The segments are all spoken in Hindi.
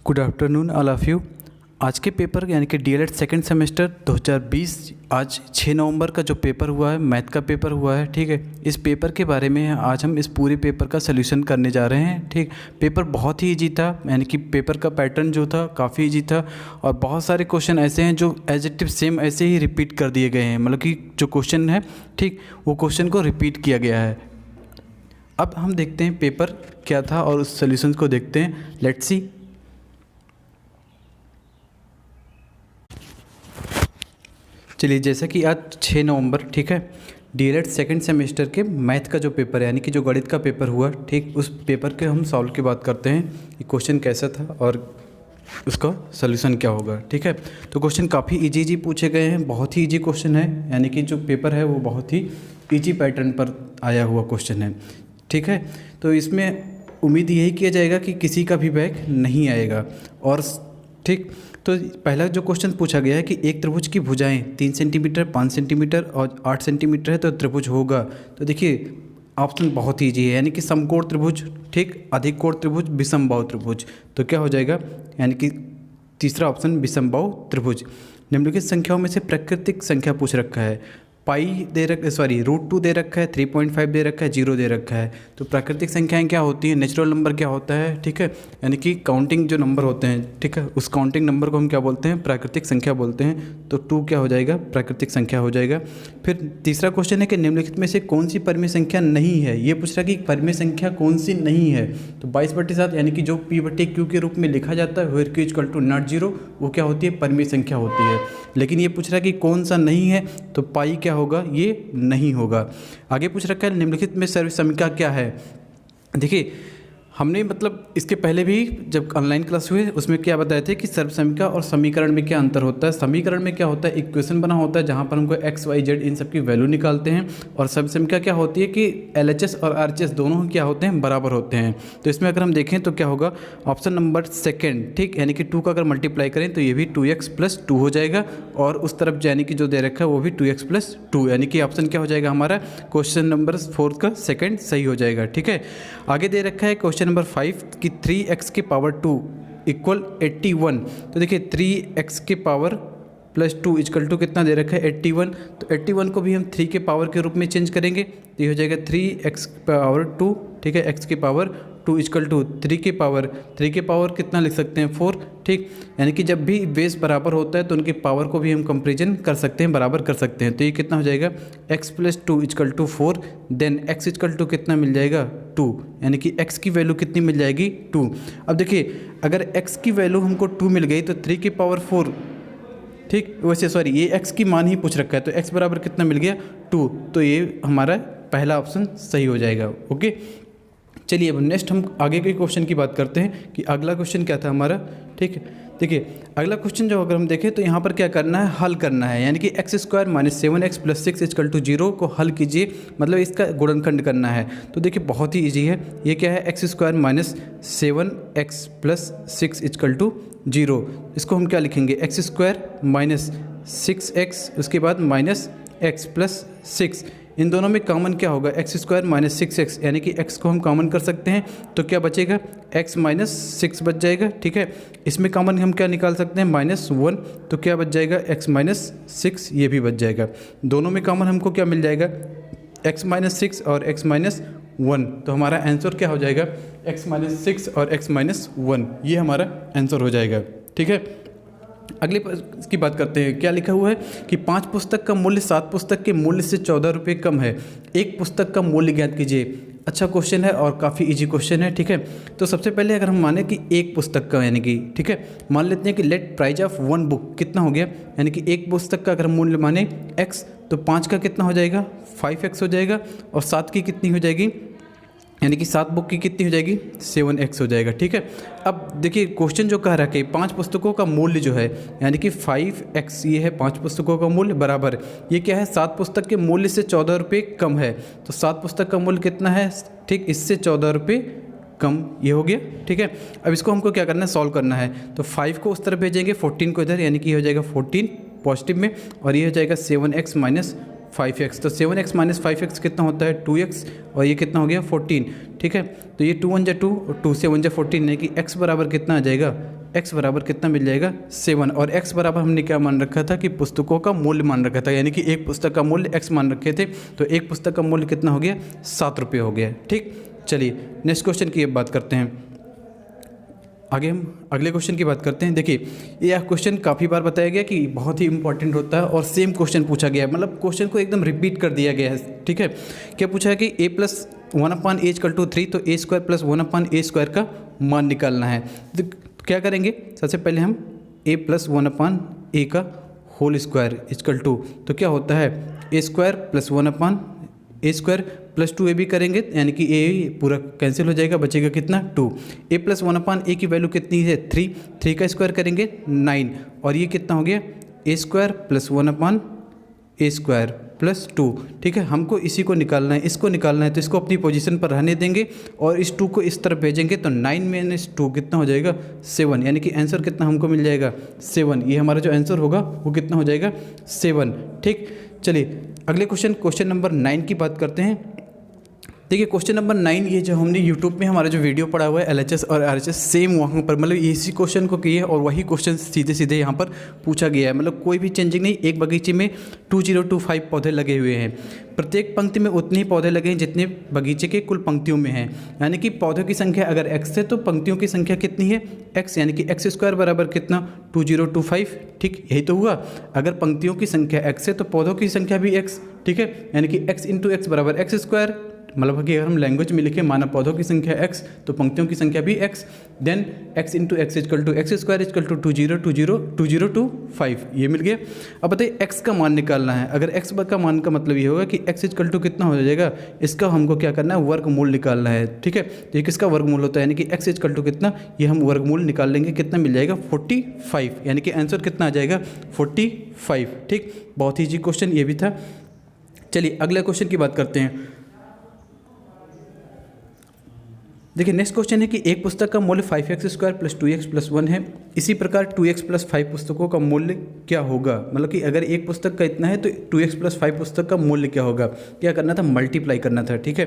Good afternoon all of you. आज के पेपर यानी कि डीएलएड सेकंड सेमेस्टर 2020 आज 6 नवंबर का जो पेपर हुआ है, मैथ का पेपर हुआ है, ठीक है। इस पेपर के बारे में आज हम इस पूरे पेपर का सलूशन करने जा रहे हैं, ठीक। पेपर बहुत ही ईजी था, यानी कि पेपर का पैटर्न जो था काफ़ी ईजी था और बहुत सारे क्वेश्चन ऐसे हैं जो एज इट इज़ सेम ऐसे ही रिपीट कर दिए गए हैं, मतलब कि जो क्वेश्चन है, ठीक, वो क्वेश्चन को रिपीट किया गया है। अब हम देखते हैं पेपर क्या था और उस सॉल्यूशन को देखते हैं। Let's see. चलिए, जैसा कि आज 6 नवंबर, ठीक है, डीएलएड सेकंड सेमेस्टर के मैथ का जो पेपर है यानी कि जो गणित का पेपर हुआ, ठीक, उस पेपर के हम सॉल्व की बात करते हैं कि क्वेश्चन कैसा था और उसका सॉल्यूशन क्या होगा, ठीक है। तो क्वेश्चन काफ़ी इजी पूछे गए हैं, बहुत ही इजी क्वेश्चन है, यानी कि जो पेपर है वो बहुत ही इजी पैटर्न पर आया हुआ क्वेश्चन है, ठीक है। तो इसमें उम्मीद यही किया जाएगा कि किसी का भी बैक नहीं आएगा। और ठीक, तो पहला जो क्वेश्चन पूछा गया है कि एक त्रिभुज की भुजाएं 3 सेंटीमीटर, 5 सेंटीमीटर और 8 सेंटीमीटर है तो त्रिभुज होगा। तो देखिए ऑप्शन बहुत ही ईजी है, यानी कि समकोण त्रिभुज, ठीक, अधिक कोण त्रिभुज, विषमबाहु त्रिभुज। तो क्या हो जाएगा, यानी कि तीसरा ऑप्शन विषमबाहु त्रिभुज। निम्नलिखित संख्याओं में से प्राकृतिक संख्या पूछ रखा है, पाई दे रखा, सॉरी √2 दे रखा है, 3.5 दे रखा है, 0 दे रखा है। तो प्राकृतिक संख्याएं क्या होती हैं, नेचुरल नंबर क्या होता है, ठीक है, यानी कि काउंटिंग जो नंबर होते हैं, ठीक है, उस काउंटिंग नंबर को हम क्या बोलते हैं, प्राकृतिक संख्या बोलते हैं। तो 2 क्या हो जाएगा, प्राकृतिक संख्या हो जाएगा। फिर तीसरा क्वेश्चन है कि निम्नलिखित में से कौन सी परिमेय संख्या नहीं है। ये पूछ रहा है कि परिमेय संख्या कौन सी नहीं है। तो 22/7 यानी कि जो P/Q के रूप में लिखा जाता है, वेयर Q = नॉट 0, वो क्या होती है, परिमेय संख्या होती है। लेकिन ये पूछ रहा है कि कौन सा नहीं है, तो पाई क्या होगा, ये नहीं होगा। आगे पूछ रखा है निम्नलिखित में सर्वसमीका क्या है। देखिए हमने मतलब इसके पहले भी जब ऑनलाइन क्लास हुए उसमें क्या बताए थे कि सर्वसमीका और समीकरण में क्या अंतर होता है। समीकरण में क्या होता है, इक्वेशन बना होता है जहाँ पर हमको x, y, z इन सब की वैल्यू निकालते हैं। और सर्वसमीका क्या होती है कि LHS और RHS दोनों क्या होते हैं, बराबर होते हैं। तो इसमें अगर हम देखें तो क्या होगा, ऑप्शन नंबर सेकेंड, ठीक, यानी कि 2 का अगर मल्टीप्लाई करें तो ये भी 2x + 2 हो जाएगा। और उस तरफ यानी कि जो दे रखा है वो भी 2x + 2, यानी कि ऑप्शन क्या हो जाएगा हमारा, क्वेश्चन नंबर 4 का सेकेंड सही हो जाएगा, ठीक है। आगे दे रखा है क्वेश्चन नंबर 5 कि 3x⁻² = 81। तो देखिए 3x⁻+2 = कितना दे रखा है, 81। तो 81 को भी हम 3 के पावर के रूप में चेंज करेंगे तो ये हो जाएगा 3x⁻², ठीक है, x⁻² = 3 के पावर कितना लिख सकते हैं, 4, ठीक। यानी कि जब भी बेस बराबर होता है तो उनके पावर को भी हम कंपेरिजन कर सकते हैं, बराबर कर सकते हैं। तो ये कितना हो जाएगा, x + 2 = 4, देन x = कितना मिल जाएगा, 2, यानी कि x की वैल्यू कितनी मिल जाएगी, 2। अब देखिए अगर x की वैल्यू हमको 2 मिल गई तो 3 की पावर 4, ठीक, वैसे सॉरी ये x की मान ही पूछ रखा है तो x बराबर कितना मिल गया, 2। तो ये हमारा पहला ऑप्शन सही हो जाएगा, ओके। चलिए अब नेक्स्ट हम आगे के क्वेश्चन की बात करते हैं कि अगला क्वेश्चन क्या था हमारा, ठीक है। देखिए अगला क्वेश्चन जो अगर हम देखें तो यहाँ पर क्या करना है, हल करना है, यानी कि x² - 7x + 6 = 0 को हल कीजिए, मतलब इसका गुणनखंड करना है। तो देखिए बहुत ही इजी है, ये क्या है, x² - 7x + 6 = 0। इसको हम क्या लिखेंगे, x² - 6x, उसके बाद -x + 6, इन दोनों में कॉमन क्या होगा, x² - 6x, यानी कि x को हम कॉमन कर सकते हैं तो क्या बचेगा, x - 6 बच जाएगा, ठीक है। इसमें कॉमन हम क्या निकाल सकते हैं, -1, तो क्या बच जाएगा, x - 6, ये भी बच जाएगा। दोनों में कॉमन हमको क्या मिल जाएगा, x - 6 और x - 1। तो हमारा आंसर क्या हो जाएगा, x - 6 और x - 1, ये हमारा आंसर हो जाएगा, ठीक है। अगले की बात करते हैं, क्या लिखा हुआ है कि 5 पुस्तक का मूल्य 7 पुस्तक के मूल्य से 14 रुपये कम है, एक पुस्तक का मूल्य ज्ञात कीजिए। अच्छा क्वेश्चन है और काफ़ी इजी क्वेश्चन है, ठीक है। तो सबसे पहले अगर हम माने कि एक पुस्तक का, यानी कि ठीक है, मान लेते हैं कि लेट प्राइस ऑफ 1 बुक कितना हो गया, यानी कि एक पुस्तक का अगर मूल्य माने x तो 5 का कितना हो जाएगा, 5x हो जाएगा, और 7 की कितनी हो जाएगी, यानी कि 7 बुक की कितनी हो जाएगी, 7x हो जाएगा, ठीक है। अब देखिए क्वेश्चन जो कह रहा है कि 5 पुस्तकों का मूल्य जो है, यानी कि 5x ये है 5 पुस्तकों का मूल्य, बराबर ये क्या है, 7 पुस्तक के मूल्य से 14 रुपये कम है। तो 7 पुस्तक का मूल्य कितना है, ठीक, इससे 14 रुपये कम, ये हो गया, ठीक है। अब इसको हमको क्या करना है, सॉल्व करना है। तो 5 को उस तरफ भेजेंगे, 14 को इधर, यानी कि ये हो जाएगा 14 पॉजिटिव में, और ये हो जाएगा 7x - 5x, तो 7x माइनस 5x कितना होता है 2x, और ये कितना हो गया 14, ठीक है। तो ये 2 1 जा 2 और 2 से 1 जा 14, यानी कि x बराबर कितना आ जाएगा, x बराबर कितना मिल जाएगा 7, और x बराबर हमने क्या मान रखा था कि पुस्तकों का मूल्य मान रखा था, यानी कि एक पुस्तक का मूल्य x मान रखे थे, तो एक पुस्तक का मूल्य कितना हो गया 7 रुपये हो गया, ठीक। चलिए नेक्स्ट क्वेश्चन की अब बात करते हैं। आगे हम अगले क्वेश्चन की बात करते हैं। देखिए यह क्वेश्चन काफ़ी बार बताया गया कि बहुत ही इंपॉर्टेंट होता है और सेम क्वेश्चन पूछा गया है, मतलब क्वेश्चन को एकदम रिपीट कर दिया गया है, ठीक है। क्या पूछा है कि a प्लस 1/a=3, तो a² प्लस 1/a² का मान निकालना है। तो क्या करेंगे, सबसे पहले हम a प्लस 1/a का होल स्क्वायर इक्वल टू, तो क्या होता है a² plus 1/a² plus 2ab करेंगे, यानी कि a पूरा कैंसिल हो जाएगा, बचेगा कितना 2। a प्लस 1/a की वैल्यू कितनी है 3 का स्क्वायर करेंगे 9, और ये कितना हो गया a² प्लस 1/a² प्लस 2, ठीक है। हमको इसी को निकालना है, इसको निकालना है, तो इसको अपनी पोजीशन पर रहने देंगे और इस 2 को इस तरफ भेजेंगे, तो 9 - 2 कितना हो जाएगा 7, यानी कि आंसर कितना हमको मिल जाएगा 7। ये हमारा जो आंसर होगा वो कितना हो जाएगा 7, ठीक। चलिए अगले क्वेश्चन नंबर 9 की बात करते हैं। देखिए क्वेश्चन नंबर 9, ये जो हमने यूट्यूब में हमारा जो वीडियो पड़ा हुआ है LHS और RHS, सेम वहाँ पर मतलब इसी क्वेश्चन को किए और वही क्वेश्चन सीधे सीधे यहाँ पर पूछा गया है, मतलब कोई भी चेंजिंग नहीं। एक बगीचे में 2025 पौधे लगे हुए हैं, प्रत्येक पंक्ति में उतने ही पौधे लगे हैं जितने बगीचे के कुल पंक्तियों में हैं, यानी कि पौधों की संख्या अगर x है तो पंक्तियों की संख्या कितनी है x, यानी कि x² बराबर कितना 2025, ठीक यही तो हुआ। अगर पंक्तियों की संख्या x है तो पौधों की संख्या भी x, ठीक है, यानी कि x × x बराबर x², मतलब कि अगर हम लैंग्वेज में लिखें माना पौधों की संख्या x तो पंक्तियों की संख्या भी x, then x × x = x² = 2025, ये मिल गया। अब बताइए x का मान निकालना है। अगर x का मान का मतलब ये होगा कि x = कितना हो जाएगा, इसका हमको क्या करना है वर्गमूल निकालना है, ठीक है। तो ये किसका वर्गमूल होता है, यानी कि x = कितना, ये हम वर्गमूल निकाल लेंगे, कितना मिल जाएगा 45, यानी कि आंसर कितना आ जाएगा 45, ठीक। बहुत ही इजी क्वेश्चन ये भी था। चलिए अगले क्वेश्चन की बात करते हैं। देखिए नेक्स्ट क्वेश्चन है कि एक पुस्तक का मूल्य 5x² + 2x + 1 है, इसी प्रकार 2x + 5 पुस्तकों का मूल्य क्या होगा। मतलब कि अगर एक पुस्तक का इतना है तो 2x + 5 पुस्तक का मूल्य क्या होगा। क्या करना था, मल्टीप्लाई करना था, ठीक है।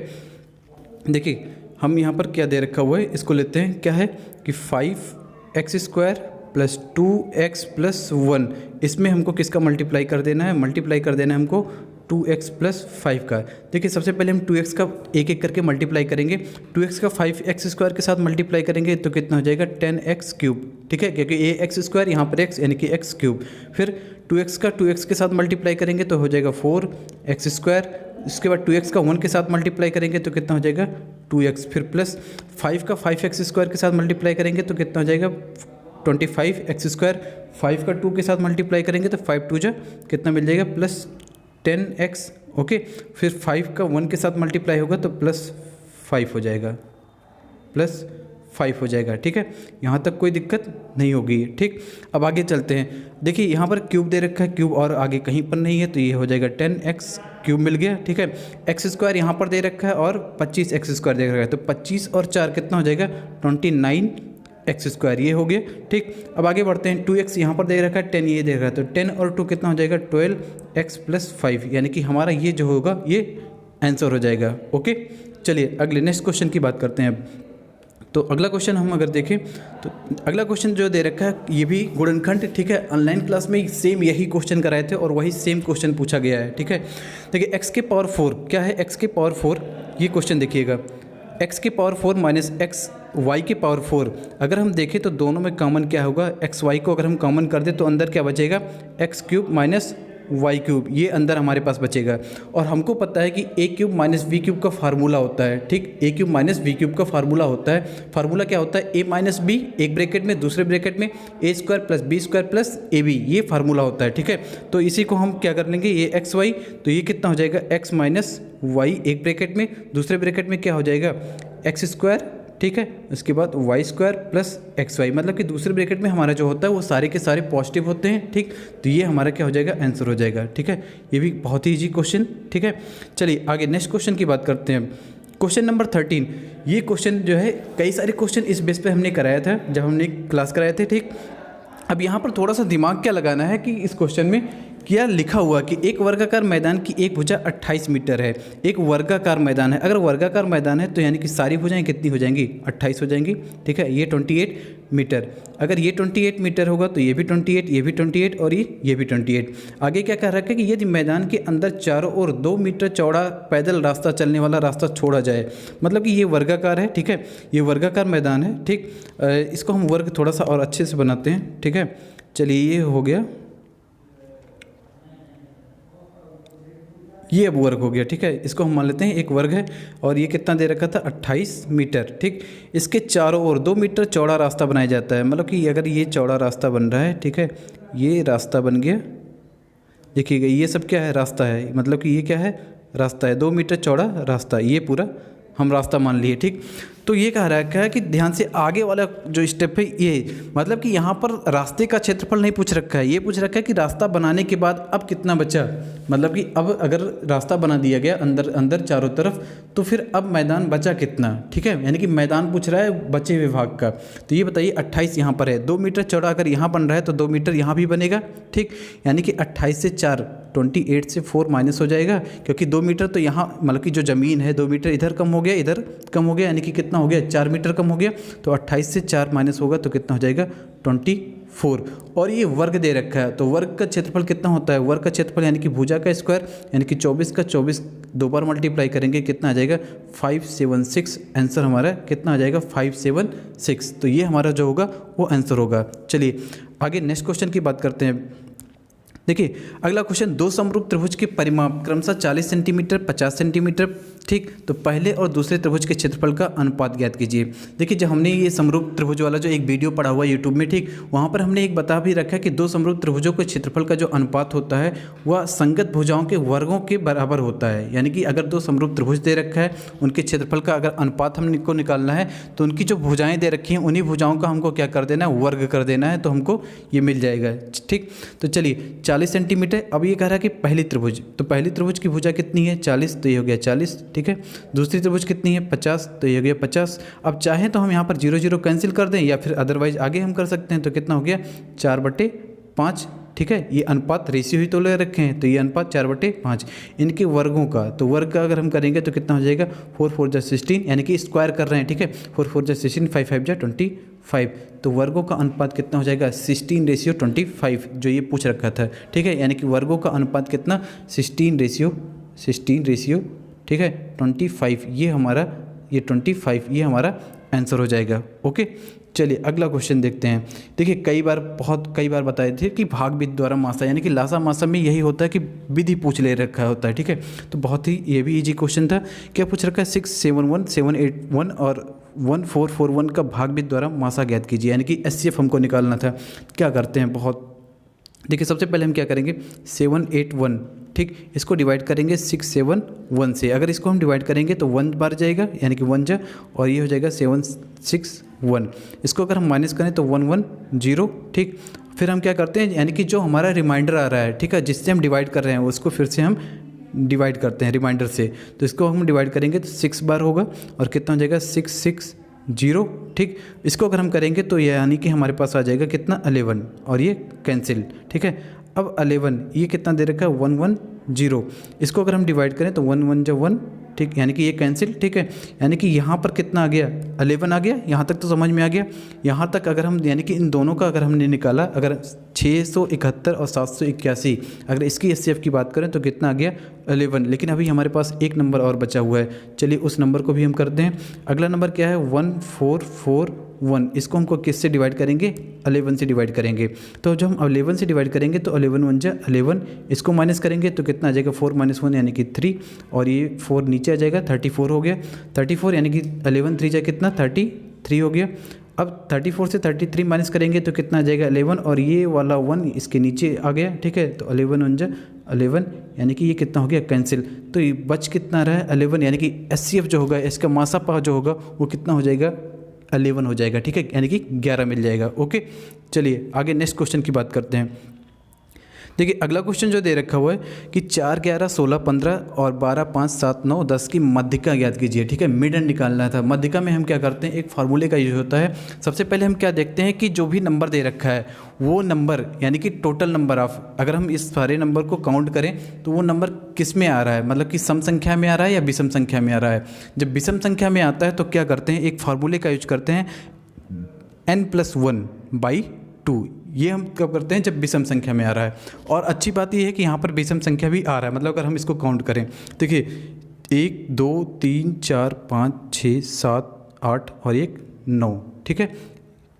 देखिए हम यहाँ पर क्या दे रखा हुआ है, इसको लेते हैं, क्या है कि 5x² + 2x + 1, इसमें हमको किसका मल्टीप्लाई कर देना है, मल्टीप्लाई कर देना है हमको 2x + 5 का। देखिए सबसे पहले हम 2x का एक एक करके मल्टीप्लाई करेंगे, 2x का 5x² के साथ मल्टीप्लाई करेंगे तो कितना हो जाएगा 10x³, ठीक है, क्योंकि ये x² यहाँ पर x यानी कि x³। फिर 2x का 2x के साथ मल्टीप्लाई करेंगे तो हो जाएगा 4x²। इसके बाद 2x का 1 के साथ मल्टीप्लाई करेंगे तो कितना हो जाएगा 2x। फिर प्लस 5 का 5x² के साथ मल्टीप्लाई करेंगे तो कितना हो जाएगा 25x²। 5 का 2 के साथ मल्टीप्लाई करेंगे तो 5 2 जा कितना मिल जाएगा प्लस 10x, ओके। फिर 5 का 1 के साथ मल्टीप्लाई होगा तो +5 हो जाएगा, +5 हो जाएगा, ठीक है। यहाँ तक कोई दिक्कत नहीं होगी, ठीक। अब आगे चलते हैं। देखिए यहाँ पर क्यूब दे रखा है, क्यूब और आगे कहीं पर नहीं है, तो ये हो जाएगा 10x³ मिल गया, ठीक है। x² यहाँ पर दे रखा है और 25x² दे रखा है, तो 25 और 4 कितना हो जाएगा 29x², ये हो गया, ठीक। अब आगे बढ़ते हैं। 2x यहाँ पर दे रखा है, 10 ये दे रखा है, तो 10 और 2 कितना हो जाएगा 12x + 5, यानी कि हमारा ये जो होगा ये आंसर हो जाएगा, ओके। चलिए अगले नेक्स्ट क्वेश्चन की बात करते हैं अब। तो अगला क्वेश्चन हम अगर देखें तो अगला क्वेश्चन जो दे रखा है ये भी गुणनखंड, ठीक है। ऑनलाइन क्लास में सेम यही क्वेश्चन कराए थे और वही सेम क्वेश्चन पूछा गया है, ठीक है। देखिए x⁴ क्या है, x⁴, ये क्वेश्चन देखिएगा, x⁴ - xy⁴। अगर हम देखें तो दोनों में कॉमन क्या होगा, xy को अगर हम कॉमन कर दें तो अंदर क्या बचेगा x³ - y³, ये अंदर हमारे पास बचेगा। और हमको पता है कि a³ - b³ का फार्मूला होता है, ठीक। a³ - b³ का फार्मूला होता है, फार्मूला क्या होता है a - b, एक ब्रैकेट में, दूसरे ब्रैकेट में a² + b² + ab, ये फार्मूला होता है, ठीक है। तो इसी को हम क्या कर लेंगे, ये xy, तो ये कितना हो जाएगा x - y, एक ब्रैकेट में, दूसरे ब्रैकेट में क्या हो जाएगा x², ठीक है। उसके बाद y² + xy, मतलब कि दूसरे ब्रैकेट में हमारा जो होता है वो सारे के सारे पॉजिटिव होते हैं, ठीक। तो ये हमारा क्या हो जाएगा आंसर हो जाएगा, ठीक है। ये भी बहुत ही इजी क्वेश्चन, ठीक है। चलिए आगे नेक्स्ट क्वेश्चन की बात करते हैं। क्वेश्चन नंबर 13, ये क्वेश्चन जो है कई सारे क्वेश्चन इस बेस पे हमने कराया था जब हमने क्लास कराए थे, ठीक। अब यहाँ पर थोड़ा सा दिमाग क्या लगाना है कि इस क्वेश्चन में क्या लिखा हुआ कि एक वर्गाकार मैदान की एक भुजा 28 मीटर है। एक वर्गाकार मैदान है, अगर वर्गाकार मैदान है तो यानी कि सारी भुजाएं कितनी हो जाएंगी, 28 हो जाएंगी। ठीक है, ये 28 मीटर, अगर ये 28 मीटर होगा तो ये भी 28, ये भी 28 और ये भी 28। आगे क्या कह रखा है कि यदि मैदान के अंदर चारों ओर 2 मीटर चौड़ा पैदल रास्ता चलने वाला रास्ता छोड़ा जाए, मतलब कि ये वर्गाकार है। ठीक है, ये वर्गाकार मैदान है। ठीक, इसको हम वर्ग थोड़ा सा और अच्छे से बनाते हैं। ठीक है, चलिए ये हो गया, ये अब वर्ग हो गया। ठीक है, इसको हम मान लेते हैं एक वर्ग है और ये कितना दे रखा था, 28 मीटर। ठीक, इसके चारों ओर 2 मीटर चौड़ा रास्ता बनाया जाता है, मतलब कि अगर ये चौड़ा रास्ता बन रहा है, ठीक है, ये रास्ता बन गया, देखिएगा ये सब क्या है, रास्ता है, मतलब कि ये क्या है, रास्ता है, 2 मीटर चौड़ा रास्ता, ये पूरा हम रास्ता मान लिए। ठीक, तो ये कह रखा है कि ध्यान से आगे वाला जो स्टेप है ये, मतलब कि यहाँ पर रास्ते का क्षेत्रफल नहीं पूछ रखा है, ये पूछ रखा है कि रास्ता बनाने के बाद अब कितना बचा, मतलब कि अब अगर रास्ता बना दिया गया अंदर अंदर चारों तरफ, तो फिर अब मैदान बचा कितना। ठीक है, यानी कि मैदान पूछ रहा है बचे हुए भाग का। तो ये बताइए 28 यहाँ पर है, 2 मीटर चौड़ा अगर यहाँ बन रहा है तो 2 मीटर यहाँ भी बनेगा। ठीक, यानी कि 28 से 4, 28 से 4 माइनस हो जाएगा, क्योंकि 2 मीटर तो यहाँ मतलब कि जो ज़मीन है 2 मीटर इधर कम हो गया, इधर कम हो गया, यानी कि कितना हो गया, 4 मीटर कम हो गया। तो 28 से 4 माइनस होगा तो कितना हो जाएगा, 24। और ये वर्ग दे रखा है, तो वर्ग का क्षेत्रफल कितना होता है, वर्ग का क्षेत्रफल यानी कि भुजा का स्क्वायर, यानी कि 24 का 24 दो बार मल्टीप्लाई करेंगे कितना आ जाएगा, 576। आंसर हमारा कितना आ जाएगा, 576। तो ये हमारा जो होगा वो आंसर होगा। चलिए आगे नेक्स्ट क्वेश्चन की बात करते हैं। देखिए अगला क्वेश्चन, दो समरूप त्रिभुज के परिमाप क्रमशः 40 सेंटीमीटर 50 सेंटीमीटर। ठीक, तो पहले और दूसरे त्रिभुज के क्षेत्रफल का अनुपात ज्ञात कीजिए। देखिए जब हमने ये समरूप त्रिभुज वाला जो एक वीडियो पढ़ा हुआ यूट्यूब में, ठीक, वहाँ पर हमने एक बता भी रखा है कि दो समरूप त्रिभुजों के क्षेत्रफल का जो अनुपात होता है वह संगत भुजाओं के वर्गों के बराबर होता है। यानी कि अगर दो समरूप त्रिभुज दे रखा है, उनके क्षेत्रफल का अगर अनुपात हमको निकालना है तो उनकी जो भुजाएँ दे रखी हैं उन्हीं भुजाओं का हमको क्या कर देना है, वर्ग कर देना है, तो हमको ये मिल जाएगा। ठीक, तो चलिए 40 सेंटीमीटर। अब ये कह रहा है कि पहली त्रिभुज, तो पहली त्रिभुज की भुजा कितनी है, 40, तो ये हो गया 40। ठीक है, दूसरी त्रिभुज कितनी है, 50, तो ये हो गया 50। अब चाहें तो हम यहाँ पर 0 0 कैंसिल कर दें, या फिर अदरवाइज आगे हम कर सकते हैं। तो कितना हो गया, 4/5। ठीक है, ये अनुपात रेशियो ही तो ले रखे हैं, तो ये अनुपात 4/5 इनके वर्गों का। तो वर्ग का अगर हम करेंगे तो कितना हो जाएगा, 4 4 जा 16, यानी कि स्क्वायर कर रहे हैं। ठीक है, 4 4 जा 16, 5 5 जा 25। तो वर्गों का अनुपात कितना हो जाएगा, 16:25, जो ये पूछ रखा था। ठीक है, यानी कि वर्गों का अनुपात कितना, 16:16, ठीक है, 25। ये हमारा, ये 25 ये हमारा आंसर हो जाएगा। ओके, चलिए अगला क्वेश्चन देखते हैं। देखिए कई बार बताए थे कि भाग विधि द्वारा मासा, यानी कि लासा मासा में यही होता है कि विधि पूछ ले रखा होता है। ठीक है, तो बहुत ही ये भी इजी क्वेश्चन था। क्या पूछ रखा है, 671 781 और 1441 का भाग विधि द्वारा मासा ज्ञात कीजिए, यानी कि HCF हमको निकालना था। क्या करते हैं, देखिए सबसे पहले हम क्या करेंगे, 781, ठीक, इसको डिवाइड करेंगे 671 से। अगर इसको हम डिवाइड करेंगे तो 1 बार जाएगा, यानी कि 1 जा, और ये हो जाएगा 761। इसको अगर हम माइनस करें तो 110। ठीक, फिर हम क्या करते हैं, यानी कि जो हमारा रिमाइंडर आ रहा है, ठीक है, जिससे हम डिवाइड कर रहे हैं उसको फिर से हम डिवाइड करते हैं रिमाइंडर से। तो इसको हम डिवाइड करेंगे तो 6 बार होगा, और कितना हो जाएगा, 660। ठीक, इसको अगर हम करेंगे तो यानी कि हमारे पास आ जाएगा कितना, 11, और ये कैंसिल। ठीक है, अब 11 ये कितना दे रखा है, 110। इसको अगर हम डिवाइड करें तो 1 1 जा 1, ठीक, यानी कि ये कैंसिल। ठीक है, यानी कि यहाँ पर कितना आ गया, 11 आ गया। यहाँ तक तो समझ में आ गया। यहाँ तक अगर हम, यानी कि इन दोनों का अगर हमने निकाला, अगर 671 और 781, अगर इसकी HCF की बात करें तो कितना आ गया, 11। लेकिन अभी हमारे पास एक नंबर और बचा हुआ है, चलिए उस नंबर को भी हम करते हैं। अगला नंबर क्या है, 1441। इसको हमको किससे डिवाइड करेंगे, 11 से डिवाइड करेंगे। तो जब हम 11 से डिवाइड करेंगे तो 11 1 जा 11, इसको माइनस करेंगे तो कितना आ जाएगा, 4 - 1 यानी कि 3, और ये 4 नीचे आ जाएगा, 34 हो गया। 34 यानी कि 11 3 जा कितना, 33 हो गया। अब 34 से 33 माइनस करेंगे तो कितना आ जाएगा, 11, और ये वाला 1 इसके नीचे आ गया। ठीक है, तो 11 1 जा 11, यानी कि ये कितना हो गया, कैंसिल। तो ये बच कितना रहा है, 11, यानी कि HCF जो होगा, इसका मासा जो होगा वो कितना हो जाएगा, 11 हो जाएगा। ठीक है, यानी कि 11 मिल जाएगा। ओके, चलिए आगे नेक्स्ट क्वेश्चन की बात करते हैं। देखिए अगला क्वेश्चन जो दे रखा हुआ है कि 4, 11, 16, 15 और 12, 5, 7, 9, 10 की मध्यिका ज्ञात कीजिए। ठीक है, मिडन निकालना था। मध्यिका में हम क्या करते हैं, एक फार्मूले का यूज होता है। सबसे पहले हम क्या देखते हैं कि जो भी नंबर दे रखा है वो नंबर यानी कि टोटल नंबर ऑफ, अगर हम इस सारे नंबर को काउंट करें तो वो नंबर किस में आ रहा है, मतलब कि सम संख्या में आ रहा है या विषम संख्या में आ रहा है। जब विषम संख्या में आता है तो क्या करते हैं, एक फार्मूले का यूज करते हैं n+1/2। ये हम कब करते हैं, जब विषम संख्या में आ रहा है। और अच्छी बात ये है कि यहाँ पर विषम संख्या भी आ रहा है, मतलब अगर हम इसको काउंट करें, देखिए 1, 2, 3, 4, 5, 6, 7, 8 और 1 9। ठीक है,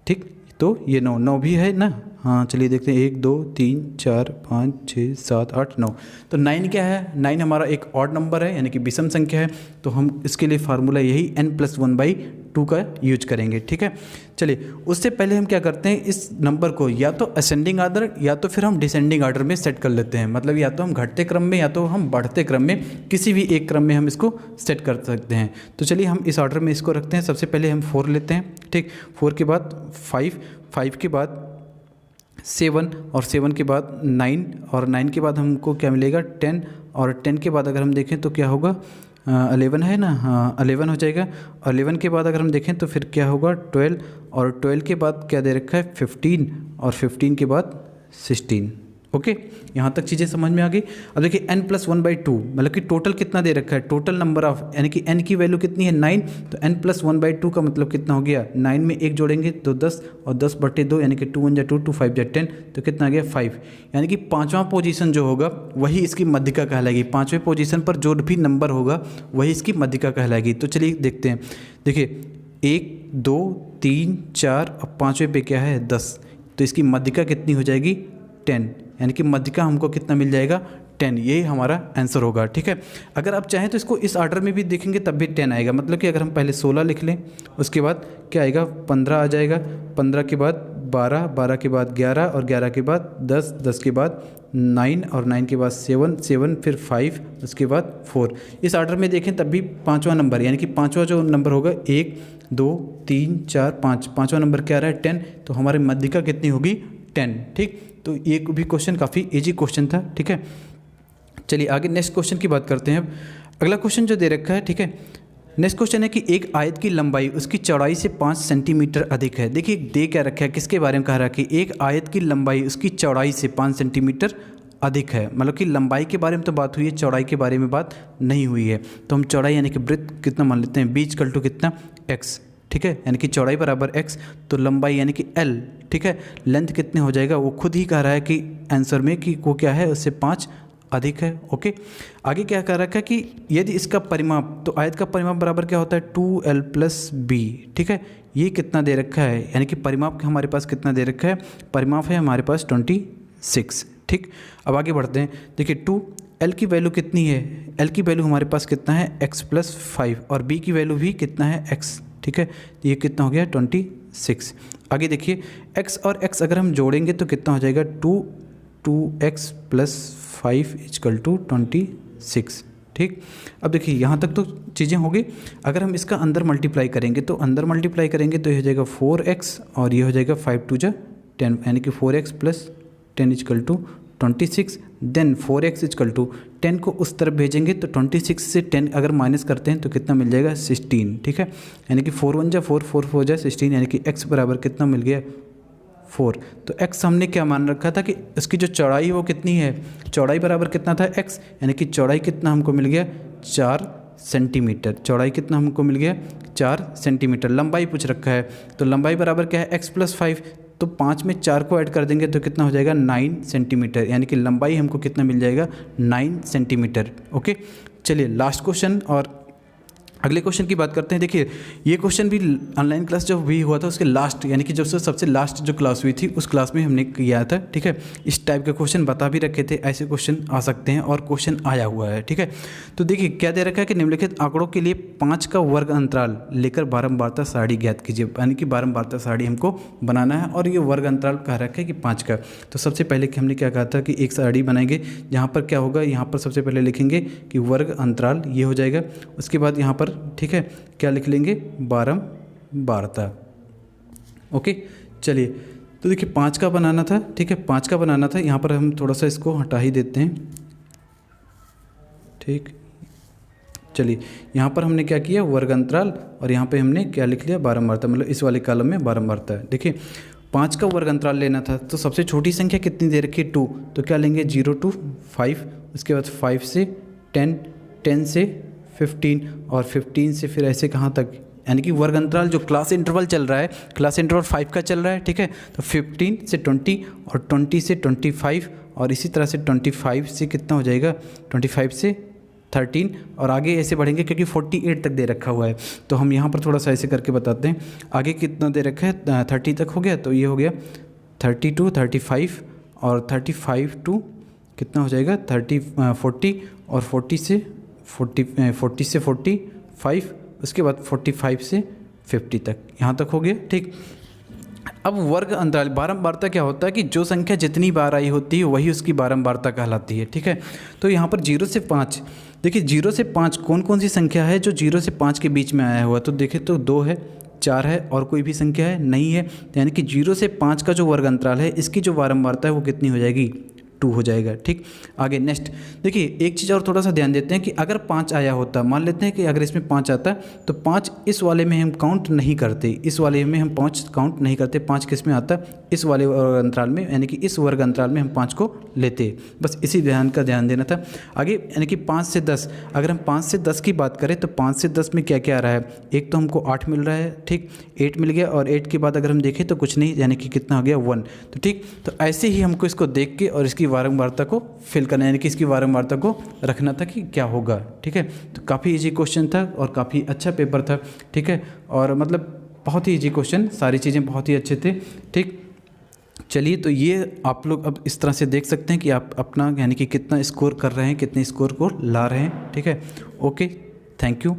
ठीक, तो ये 9 भी है ना। हाँ चलिए देखते हैं, 1, 2, 3, 4, 5, 6, 7, 8, 9। तो 9 क्या है, 9 हमारा एक ऑड नंबर है यानी कि विषम संख्या है। तो हम इसके लिए फार्मूला यही n+1/2 का यूज करेंगे। ठीक है, चलिए उससे पहले हम क्या करते हैं, इस नंबर को या तो असेंडिंग ऑर्डर या तो फिर हम डिसेंडिंग ऑर्डर में सेट कर लेते हैं। मतलब या तो हम घटते क्रम में या तो हम बढ़ते क्रम में, किसी भी एक क्रम में हम इसको सेट कर सकते हैं। तो चलिए हम इस ऑर्डर में इसको रखते हैं। सबसे पहले हम 4 लेते हैं। ठीक, 4 के बाद 5, 5 के बाद 7 और 7 के बाद 9 और 9 के बाद हमको क्या मिलेगा 10 और 10 के बाद अगर हम देखें तो क्या होगा 11 है ना। हाँ 11 हो जाएगा। और 11 के बाद अगर हम देखें तो फिर क्या होगा 12 और 12 के बाद क्या दे रखा है 15 और 15 के बाद 16। ओके, यहाँ तक चीज़ें समझ में आ गई। अब देखिए n+1/2 मतलब कि टोटल कितना दे रखा है, टोटल नंबर ऑफ यानी कि n की वैल्यू कितनी है 9। तो n+1/2 का मतलब कितना हो गया, 9 में 1 जोड़ेंगे तो 10 और 10/2 यानी कि 2 1 2 2 5 10, तो कितना आ गया 5। यानी कि 5वां पोजीशन जो होगा वही इसकी मध्यिका कहलाएगी। 5वें पोजीशन पर जो भी नंबर होगा वही इसकी मध्यिका कहलाएगी। तो चलिए देखते हैं, देखिए 1, 2, 3, 4 और 5वें पे क्या है 10, तो इसकी मध्यिका कितनी हो जाएगी 10, यानी कि मध्यिका हमको कितना मिल जाएगा 10। यही हमारा आंसर होगा। ठीक है, अगर आप चाहें तो इसको इस ऑर्डर में भी देखेंगे तब भी 10 आएगा। मतलब कि अगर हम पहले 16 लिख लें, उसके बाद क्या आएगा 15 आ जाएगा, 15 के बाद 12, 12 के बाद 11 और 11 के बाद 10, 10 के बाद 9 और 9 के बाद 7, 7 फिर 5, उसके बाद 4। इस ऑर्डर में देखें तब भी 5वां नंबर यानी कि 5वां जो नंबर होगा 1, 2, 3, 4, 5, 5वां नंबर क्या रहा है 10। तो हमारी मध्यिका कितनी होगी 10। ठीक, तो ये भी क्वेश्चन काफ़ी इजी क्वेश्चन था। ठीक है, चलिए आगे नेक्स्ट क्वेश्चन की बात करते हैं। अब अगला क्वेश्चन जो दे रखा है, ठीक है, नेक्स्ट क्वेश्चन है कि एक आयत की लंबाई उसकी चौड़ाई से 5 सेंटीमीटर अधिक है। देखिए दे क्या रखा है, किसके बारे में कह रहा है कि एक आयत की लंबाई उसकी चौड़ाई से 5 सेंटीमीटर अधिक है। मतलब कि लंबाई के बारे में तो बात हुई है, चौड़ाई के बारे में बात नहीं हुई है। तो हम चौड़ाई यानी कि ब्रेथ कितना मान लेते हैं, b = कितना x। ठीक है, यानी कि चौड़ाई बराबर x, तो लंबाई यानी कि l। ठीक है, लेंथ कितने हो जाएगा, वो खुद ही कह रहा है कि आंसर में कि वो क्या है उससे 5 अधिक है। ओके, आगे क्या कह रखा है कि यदि इसका परिमाप, तो आयत का परिमाप बराबर क्या होता है 2l + b। ठीक है, ये कितना दे रखा है, यानी कि परिमाप हमारे पास कितना दे रखा है, परिमाप है हमारे पास 26। ठीक, अब आगे बढ़ते हैं। देखिए 2l की वैल्यू कितनी है, l की वैल्यू हमारे पास कितना है x + 5 और b की वैल्यू भी कितना है x। ठीक है, ये कितना हो गया 26। आगे देखिए x और x अगर हम जोड़ेंगे तो कितना हो जाएगा 2x + 5 = 26। ठीक, अब देखिए यहाँ तक तो चीज़ें हो गई। अगर हम इसका अंदर मल्टीप्लाई करेंगे तो अंदर मल्टीप्लाई करेंगे तो ये हो जाएगा 4x और ये हो जाएगा 5 × 2 = 10, यानी कि 4x + 10 = 26। देन 4x = 10 को उस तरफ भेजेंगे तो 26 से 10 अगर माइनस करते हैं तो कितना मिल जाएगा 16। ठीक है, यानी कि 4 × 1 = 4, 4 × 4 = 16, यानी कि x बराबर कितना मिल गया 4। तो x हमने क्या मान रखा था कि इसकी जो चौड़ाई वो कितनी है, चौड़ाई बराबर कितना था x, यानी कि चौड़ाई कितना हमको मिल गया 4 सेंटीमीटर। चौड़ाई कितना हमको मिल गया 4 सेंटीमीटर। लंबाई पूछ रखा है तो लंबाई बराबर क्या है x + 5, तो 5 में 4 को ऐड कर देंगे तो कितना हो जाएगा 9 सेंटीमीटर, यानी कि लंबाई हमको कितना मिल जाएगा 9 सेंटीमीटर। ओके, चलिए लास्ट क्वेश्चन और अगले क्वेश्चन की बात करते हैं। देखिए ये क्वेश्चन भी ऑनलाइन क्लास जो भी हुआ था उसके लास्ट यानी कि जब से सबसे लास्ट जो क्लास हुई थी उस क्लास में हमने किया था। ठीक है, इस टाइप के क्वेश्चन बता भी रखे थे, ऐसे क्वेश्चन आ सकते हैं और क्वेश्चन आया हुआ है। ठीक है, तो देखिए क्या दे रखा है कि निम्नलिखित आंकड़ों के लिए 5 का वर्ग अंतराल लेकर बारंबारता सारणी ज्ञात कीजिए। यानी कि बारंबारता सारणी हमको बनाना है और ये वर्ग अंतराल कह रखा है कि 5 का। तो सबसे पहले हमने क्या कहा था कि एक सारणी बनाएंगे, जहाँ पर क्या होगा, यहाँ पर सबसे पहले लिखेंगे कि वर्ग अंतराल ये हो जाएगा। उसके बाद यहाँ पर ठीक है क्या लिख लेंगे बारंबारता। ओके, चलिए तो देखिए 5 का बनाना था, ठीक है, 5 का बनाना था। यहाँ पर हम थोड़ा सा इसको हटा ही देते हैं, ठीक। चलिए यहाँ पर हमने क्या किया, वर्ग अंतराल, और यहाँ पे हमने क्या लिख लिया, बारंबारता, मतलब इस वाले कॉलम में बारंबारता है। देखिए 5 का वर्ग अंतराल लेना था, तो सबसे छोटी संख्या कितनी दे रखी है, 2, तो क्या लेंगे 0 to 5, उसके बाद 5 से 10, 10 से 15, और 15 से फिर ऐसे कहाँ तक, यानी कि वर्ग अंतराल जो क्लास इंटरवल चल रहा है, क्लास इंटरवल 5 का चल रहा है, ठीक है। तो 15 से 20 और 20 से 25, और इसी तरह से 25 से कितना हो जाएगा, 25 से 13, और आगे ऐसे बढ़ेंगे क्योंकि 48 तक दे रखा हुआ है। तो हम यहाँ पर थोड़ा सा ऐसे करके बताते हैं, आगे कितना दे रखा है, 30 तक हो गया, तो ये हो गया 30 to 35, और 35 टू कितना हो जाएगा 40, और 40 से 45, उसके बाद 45 से 50 तक, यहाँ तक हो गया, ठीक। अब वर्ग अंतराल बारंबारता क्या होता है कि जो संख्या जितनी बार आई होती है वही उसकी बारंबारता कहलाती है, ठीक है। तो यहाँ पर 0 से 5, देखिए 0 से 5 कौन कौन सी संख्या है जो 0 से 5 के बीच में आया हुआ, तो देखें तो 2 है, 4 है, और कोई भी संख्या है नहीं है, यानी कि 0 से 5 का जो वर्ग अंतराल है इसकी जो बारंबारता है वो कितनी हो जाएगी, 2 हो जाएगा, ठीक। आगे नेक्स्ट देखिए, एक चीज़ और थोड़ा सा ध्यान देते हैं कि अगर 5 आया होता, मान लेते हैं कि अगर इसमें 5 आता है तो 5 इस वाले में हम काउंट नहीं करते, इस वाले में हम 5 काउंट नहीं करते, 5 किस में आता है, इस वाले वर्ग अंतराल में, यानी कि इस वर्ग अंतराल में हम 5 को लेते, बस इसी ध्यान देना था। आगे यानी कि 5 से 10, अगर हम 5 से 10 की बात करें तो 5 से 10 में क्या क्या आ रहा है, एक तो हमको 8 मिल रहा है, ठीक, 8 मिल गया, और 8 के बाद अगर हम देखें तो कुछ नहीं, यानी कि कितना हो गया 1, तो ठीक। तो ऐसे ही हमको इसको देख के और इसकी बारंबारता को फिल करना, यानी कि इसकी बारंबारता को रखना था कि क्या होगा, ठीक है। तो काफ़ी इजी क्वेश्चन था और काफ़ी अच्छा पेपर था, ठीक है, और मतलब बहुत ही इजी क्वेश्चन, सारी चीज़ें बहुत ही अच्छे थे, ठीक। चलिए, तो ये आप लोग अब इस तरह से देख सकते हैं कि आप अपना यानी कि कितना स्कोर कर रहे हैं, कितने स्कोर को ला रहे हैं, ठीक है। Okay, thank you.